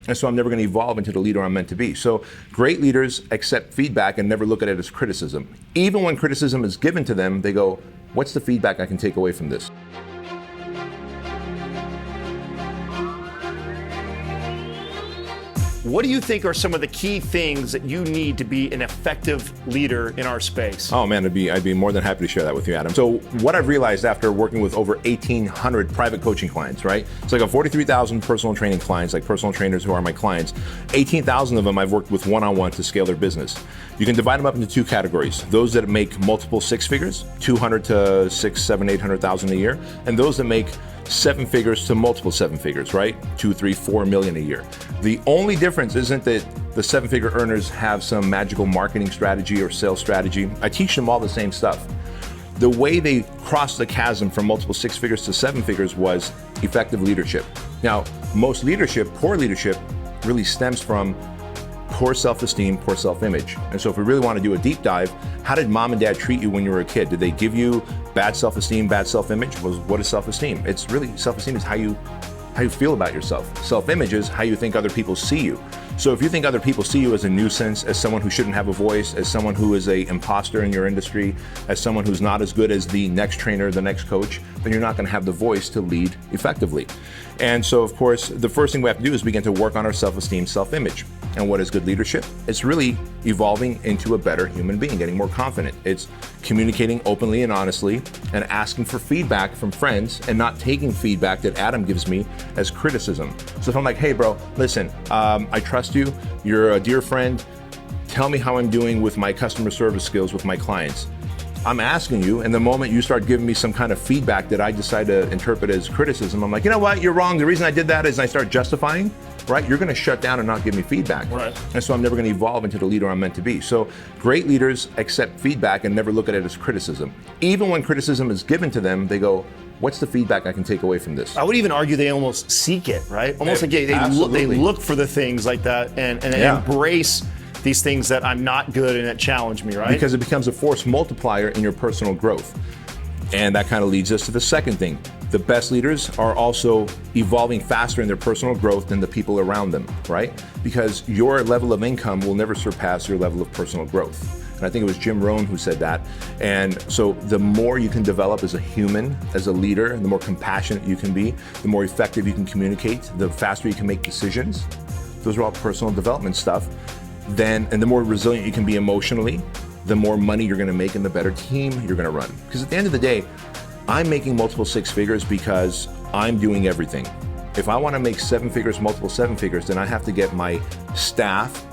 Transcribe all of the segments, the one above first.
And so I'm never going to evolve into the leader I'm meant to be. So great leaders accept feedback and never look at it as criticism. Even when criticism is given to them, they go, what's the feedback I can take away from this? What do you think are some of the key things that you need to be an effective leader in our space? Oh man, I'd be more than happy to share that with you, Adam. So what I've realized after working with over 1,800 private coaching clients, right? It's like a 43,000 personal training clients, like personal trainers who are my clients. 18,000 of them I've worked with one-on-one to scale their business. You can divide them up into two categories: those that make multiple six figures, 200 to 6, 7, 800,000 a year, and those that make seven figures to multiple seven figures, right? 2, 3, 4 million a year. The only difference isn't that the seven-figure earners have some magical marketing strategy or sales strategy. I teach them all the same stuff. The way they crossed the chasm from multiple six figures to seven figures was effective leadership. Now, most leadership, poor leadership, really stems from poor self-esteem, poor self-image. And so if we really want to do a deep dive, how did mom and dad treat you when you were a kid? Did they give you bad self-esteem, bad self-image? What is self-esteem? It's really, self-esteem is how you feel about yourself. Self-image is how you think other people see you. So if you think other people see you as a nuisance, as someone who shouldn't have a voice, as someone who is an imposter in your industry, as someone who's not as good as the next trainer, the next coach, then you're not going to have the voice to lead effectively. And so, of course, the first thing we have to do is begin to work on our self-esteem, self-image. And what is good leadership? It's really evolving into a better human being, getting more confident. It's communicating openly and honestly and asking for feedback from friends and not taking feedback that Adam gives me as criticism. So if I'm like, hey bro, listen, I trust you, you're a dear friend, tell me how I'm doing with my customer service skills with my clients. I'm asking you, and the moment you start giving me some kind of feedback that I decide to interpret as criticism, I'm like, you know what, you're wrong. The reason I did that is I start justifying, right? You're going to shut down and not give me feedback. Right. And so I'm never going to evolve into the leader I'm meant to be. So great leaders accept feedback and never look at it as criticism. Even when criticism is given to them, they go, what's the feedback I can take away from this? I would even argue they almost seek it, right? Almost like they look for the things like that and embrace these things that I'm not good and that challenge me, right? Because it becomes a force multiplier in your personal growth. And that kind of leads us to the second thing. The best leaders are also evolving faster in their personal growth than the people around them, right? Because your level of income will never surpass your level of personal growth. And I think it was Jim Rohn who said that. And so the more you can develop as a human, as a leader, the more compassionate you can be, the more effective you can communicate, the faster you can make decisions. Those are all personal development stuff. And the more resilient you can be emotionally, the more money you're going to make and the better team you're going to run. Because at the end of the day, I'm making multiple six figures because I'm doing everything. If I want to make seven figures, multiple seven figures, then I have to get my staff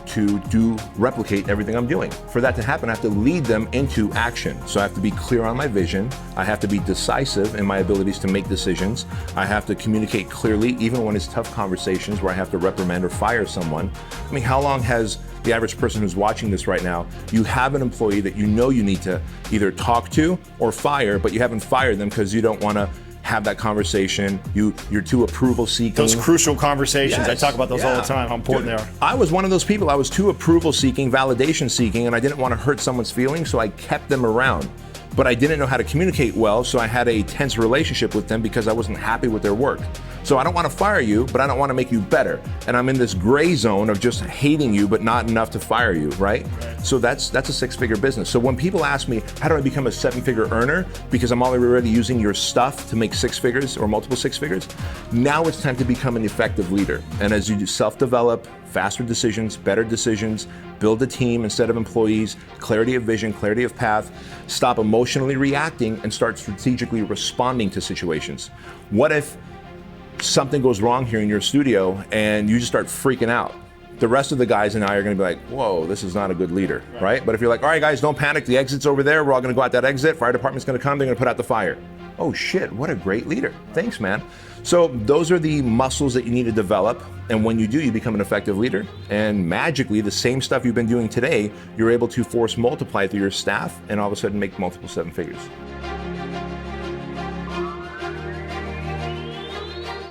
to replicate everything I'm doing. For that to happen, I have to lead them into action. So I have to be clear on my vision. I have to be decisive in my abilities to make decisions. I have to communicate clearly, even when it's tough conversations where I have to reprimand or fire someone. I mean, how long has the average person who's watching this right now, you have an employee that you know you need to either talk to or fire, but you haven't fired them because you don't want to have that conversation. You're too approval seeking. Those crucial conversations. Yes. I talk about those all the time, how important they are. I was one of those people. I was too approval seeking, validation seeking, and I didn't want to hurt someone's feelings, so I kept them around. But I didn't know how to communicate well, so I had a tense relationship with them because I wasn't happy with their work. So I don't want to fire you, but I don't want to make you better. And I'm in this gray zone of just hating you, but not enough to fire you, right? So that's a six-figure business. So when people ask me, how do I become a seven-figure earner? Because I'm already using your stuff to make six figures or multiple six figures. Now it's time to become an effective leader. And as you do self-develop, faster decisions, better decisions, build a team instead of employees, clarity of vision, clarity of path, stop emotionally reacting and start strategically responding to situations. What if something goes wrong here in your studio and you just start freaking out? The rest of the guys and I are going to be like, whoa, this is not a good leader, right? But if you're like, all right, guys, don't panic. The exit's over there. We're all going to go out that exit. Fire department's going to come. They're going to put out the fire. Oh shit, what a great leader. Thanks, man. So those are the muscles that you need to develop. And when you do, you become an effective leader. And magically, the same stuff you've been doing today, you're able to force multiply through your staff and all of a sudden make multiple seven figures.